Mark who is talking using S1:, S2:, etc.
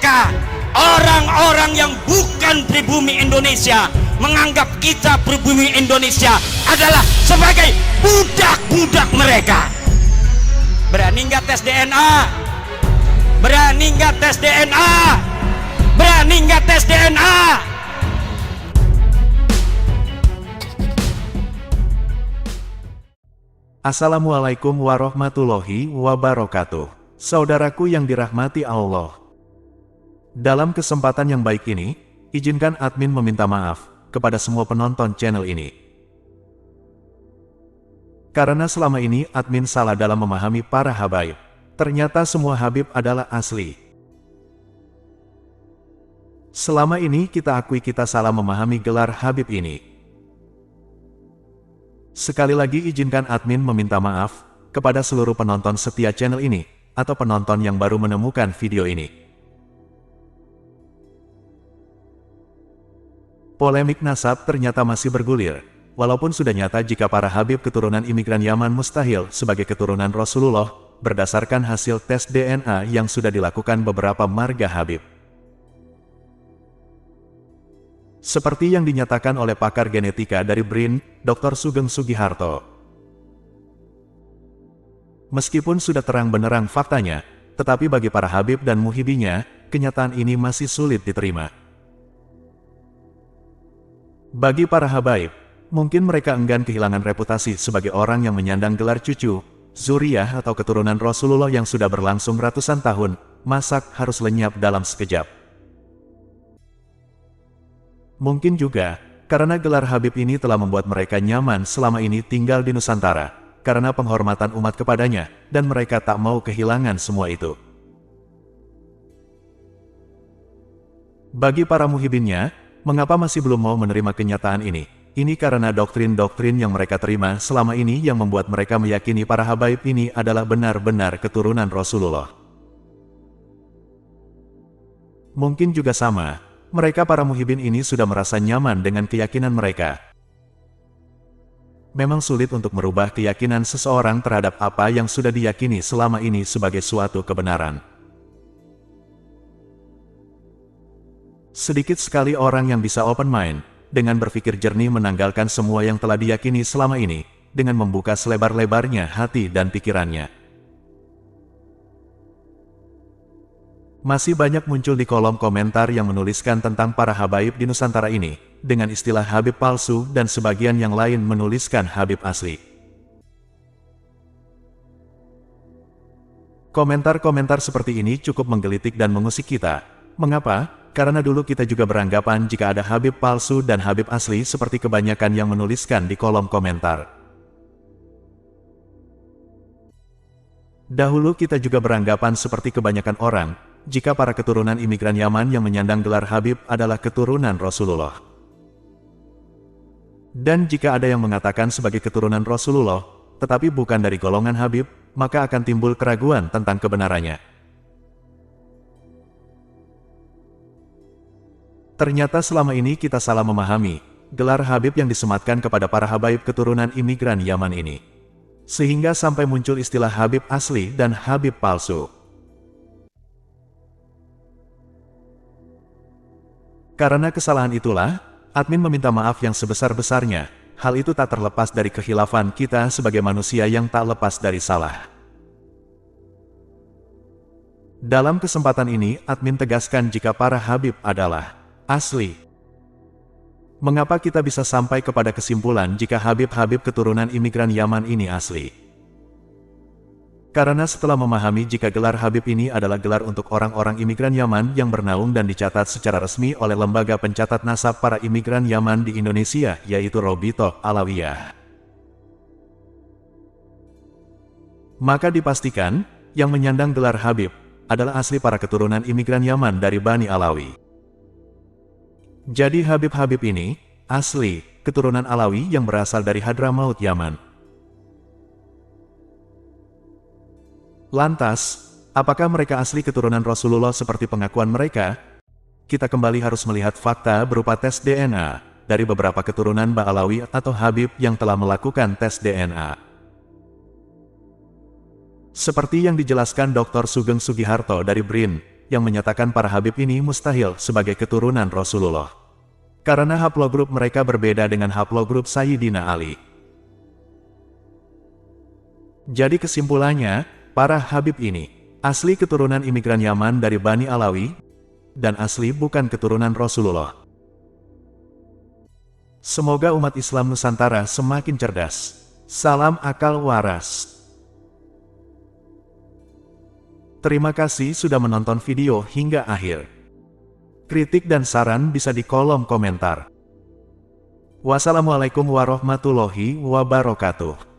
S1: mereka, orang-orang yang bukan pribumi Indonesia, menganggap kita pribumi Indonesia adalah sebagai budak-budak mereka. Berani nggak tes DNA? Berani nggak tes DNA? Berani nggak tes DNA?
S2: Assalamualaikum warahmatullahi wabarakatuh. Saudaraku yang dirahmati Allah. Dalam kesempatan yang baik ini, izinkan admin meminta maaf kepada semua penonton channel ini. Karena selama ini admin salah dalam memahami para habaib. Ternyata semua habib adalah asli. Selama ini kita akui kita salah memahami gelar habib ini. Sekali lagi izinkan admin meminta maaf kepada seluruh penonton setia channel ini, atau penonton yang baru menemukan video ini. Polemik nasab ternyata masih bergulir, walaupun sudah nyata jika para habib keturunan imigran Yaman mustahil sebagai keturunan Rasulullah, berdasarkan hasil tes DNA yang sudah dilakukan beberapa marga habib. Seperti yang dinyatakan oleh pakar genetika dari BRIN, Dr. Sugeng Sugiharto. Meskipun sudah terang benderang faktanya, tetapi bagi para habib dan muhibinya, kenyataan ini masih sulit diterima. Bagi para habaib, mungkin mereka enggan kehilangan reputasi sebagai orang yang menyandang gelar cucu, zuriyah atau keturunan Rasulullah yang sudah berlangsung ratusan tahun, masak harus lenyap dalam sekejap. Mungkin juga, karena gelar habib ini telah membuat mereka nyaman selama ini tinggal di Nusantara, karena penghormatan umat kepadanya, dan mereka tak mau kehilangan semua itu. Bagi para muhibinnya, mengapa masih belum mau menerima kenyataan ini? Ini karena doktrin-doktrin yang mereka terima selama ini yang membuat mereka meyakini para habaib ini adalah benar-benar keturunan Rasulullah. Mungkin juga sama, mereka para muhibin ini sudah merasa nyaman dengan keyakinan mereka. Memang sulit untuk merubah keyakinan seseorang terhadap apa yang sudah diyakini selama ini sebagai suatu kebenaran. Sedikit sekali orang yang bisa open mind, dengan berpikir jernih menanggalkan semua yang telah diyakini selama ini, dengan membuka selebar-lebarnya hati dan pikirannya. Masih banyak muncul di kolom komentar yang menuliskan tentang para habaib di Nusantara ini, dengan istilah habib palsu dan sebagian yang lain menuliskan habib asli. Komentar-komentar seperti ini cukup menggelitik dan mengusik kita. Mengapa? Karena dulu kita juga beranggapan jika ada habib palsu dan habib asli seperti kebanyakan yang menuliskan di kolom komentar. Dahulu kita juga beranggapan seperti kebanyakan orang, jika para keturunan imigran Yaman yang menyandang gelar habib adalah keturunan Rasulullah. Dan jika ada yang mengatakan sebagai keturunan Rasulullah, tetapi bukan dari golongan habib, maka akan timbul keraguan tentang kebenarannya. Ternyata selama ini kita salah memahami gelar habib yang disematkan kepada para habaib keturunan imigran Yaman ini. Sehingga sampai muncul istilah habib asli dan habib palsu. Karena kesalahan itulah, admin meminta maaf yang sebesar-besarnya. Hal itu tak terlepas dari kekhilafan kita sebagai manusia yang tak lepas dari salah. Dalam kesempatan ini, admin tegaskan jika para habib adalah asli. Mengapa kita bisa sampai kepada kesimpulan jika habib-habib keturunan imigran Yaman ini asli? Karena setelah memahami jika gelar habib ini adalah gelar untuk orang-orang imigran Yaman yang bernaung dan dicatat secara resmi oleh lembaga pencatat nasab para imigran Yaman di Indonesia, yaitu Robitoh Alawiyah. Maka dipastikan, yang menyandang gelar habib adalah asli para keturunan imigran Yaman dari Bani Alawi. Jadi habib-habib ini asli keturunan Alawi yang berasal dari Hadramaut, Yaman. Lantas, apakah mereka asli keturunan Rasulullah seperti pengakuan mereka? Kita kembali harus melihat fakta berupa tes DNA dari beberapa keturunan Ba'alawi atau Habib yang telah melakukan tes DNA. Seperti yang dijelaskan Dr. Sugeng Sugiharto dari BRIN, yang menyatakan para Habib ini mustahil sebagai keturunan Rasulullah. Karena haplogrup mereka berbeda dengan haplogrup Sayyidina Ali. Jadi kesimpulannya, para Habib ini asli keturunan imigran Yaman dari Bani Alawi, dan asli bukan keturunan Rasulullah. Semoga umat Islam Nusantara semakin cerdas. Salam akal waras. Terima kasih sudah menonton video hingga akhir. Kritik dan saran bisa di kolom komentar. Wassalamualaikum warahmatullahi wabarakatuh.